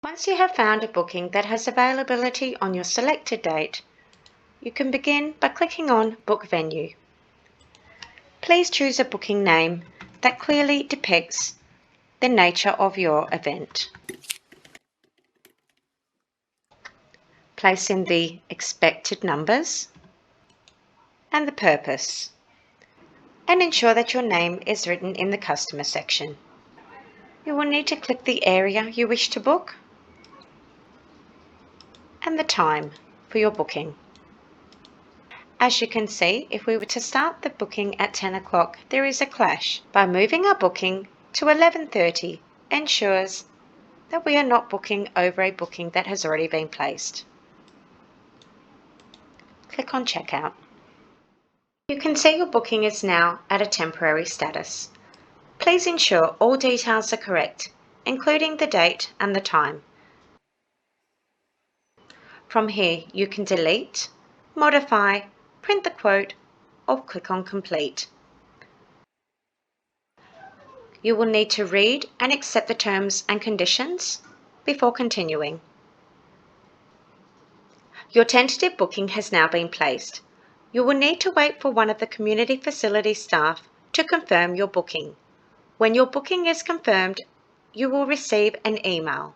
Once you have found a booking that has availability on your selected date, you can begin by clicking on Book Venue. Please choose a booking name that clearly depicts the nature of your event. Place in the expected numbers and the purpose, and ensure that your name is written in the customer section. You will need to click the area you wish to book and the time for your booking. As you can see, if we were to start the booking at 10 o'clock, there is a clash. By moving our booking to 11:30 ensures that we are not booking over a booking that has already been placed. Click on Checkout. You can see your booking is now at a temporary status. Please ensure all details are correct, including the date and the time. From here, you can delete, modify, print the quote, or click on Complete. You will need to read and accept the terms and conditions before continuing. Your tentative booking has now been placed. You will need to wait for one of the community facility staff to confirm your booking. When your booking is confirmed, you will receive an email.